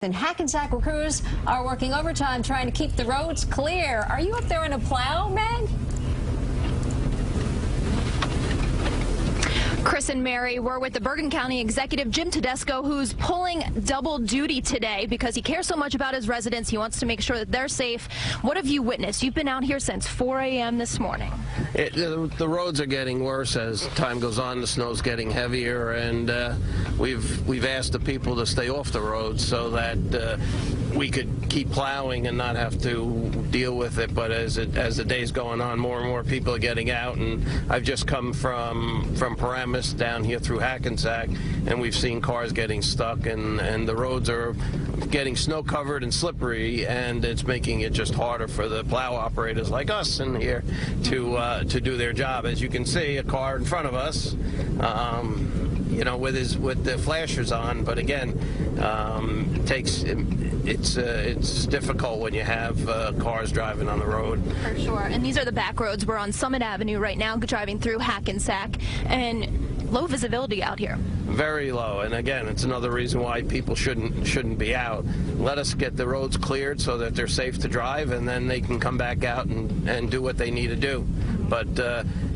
And Hackensack crews are working overtime trying to keep the roads clear. Are you up there in a plow, Meg? Chris and Mary were with the Bergen County Executive Jim Tedesco, who's pulling double duty today because he cares so much about his residents. He wants to make sure that they're safe. What have you witnessed? You've been out here since 4 a.m. this morning. The roads are getting worse as time goes on. The snow's getting heavier, and we've asked the people to stay off the roads so that we could keep plowing and not have to deal with it. But as the day's going on, more and more people are getting out, and I've just come from Paramus down here through Hackensack, and we've seen cars getting stuck, and the roads are getting snow covered and slippery, and it's making it just harder for the plow operators like us in here to do their job. As you can see, a car in front of us, you know, with the flashers on, but again, it's difficult when you have cars driving on the road. For sure. And these are the back roads. We're on Summit Avenue right now, driving through Hackensack, and low visibility out here. Very low, and again, it's another reason why people shouldn't be out. Let us get the roads cleared so that they're safe to drive, and then they can come back out and do what they need to do. But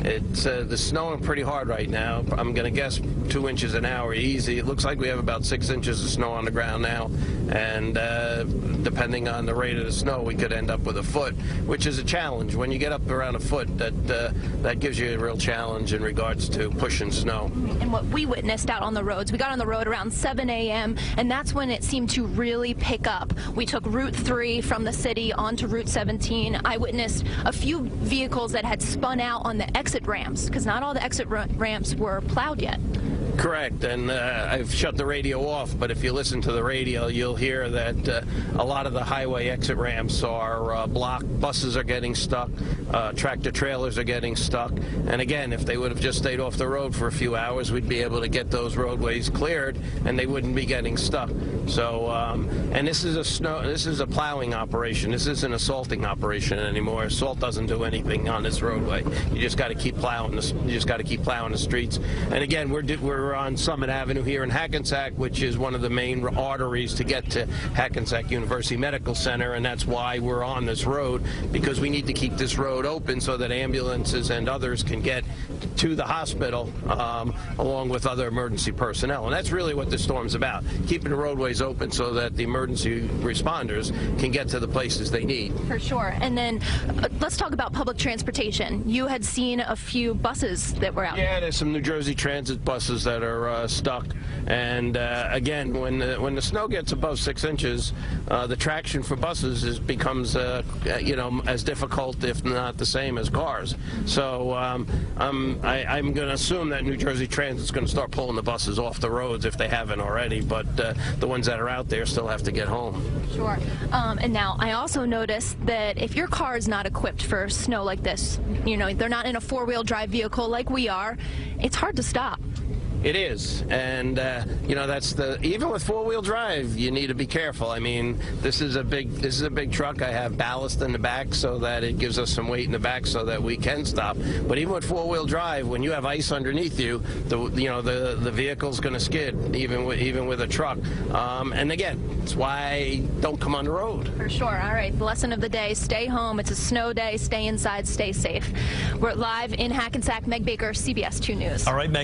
it's snowing pretty hard right now. I'm going to guess 2 inches an hour easy. It looks like we have about 6 inches of snow on the ground now, and depending on the rate of the snow, we could end up with a foot, which is a challenge. When you get up around a foot, that gives you a real challenge in regards to pushing snow. And what we witnessed out on the roads, we got on the road around 7 a.m., and that's when it seemed to really pick up. We took Route 3 from the city onto Route 17. I witnessed a few vehicles that had spun out on the exit ramps, because not all the exit ramps were plowed yet. Correct, and I've shut the radio off, but if you listen to the radio, you'll hear that a lot of the highway exit ramps are blocked. Buses are getting stuck, tractor trailers are getting stuck, and again, if they would have just stayed off the road for a few hours, we'd be able to get those roadways cleared, and they wouldn't be getting stuck. So, and this is a plowing operation. This isn't a salting operation anymore. Salt doesn't do anything on this roadway. You just got to keep plowing. You just got to keep plowing the streets. And again, we're on Summit Avenue here in Hackensack, which is one of the main arteries to get to Hackensack University Medical Center, and that's why we're on this road, because we need to keep this road open so that ambulances and others can get to the hospital along with other emergency personnel. And that's really what this storm's about, keeping the roadways open so that the emergency responders can get to the places they need. For sure. And then let's talk about public transportation. You had seen a few buses that were out. Yeah, there's some New Jersey Transit buses that are stuck, and again, when the snow gets above 6 inches, the traction for buses becomes you know, as difficult, if not the same, as cars. So I'm going to assume that New Jersey Transit's going to start pulling the buses off the roads if they haven't already, but the ones that are out there still have to get home. Sure. And now I also noticed that if your car is not equipped for snow like this, you know, they're not in a four-wheel drive vehicle like we are, it's hard to stop. It is, and you know, even with four-wheel drive, you need to be careful. I mean, this is a big truck. I have ballast in the back so that it gives us some weight in the back so that we can stop. But even with four-wheel drive, when you have ice underneath you, the vehicle's going to skid, even with a truck. And again, it's why don't come on the road. For sure. All right. The lesson of the day: stay home. It's a snow day. Stay inside. Stay safe. We're live in Hackensack. Meg Baker, CBS 2 News. All right, Meg.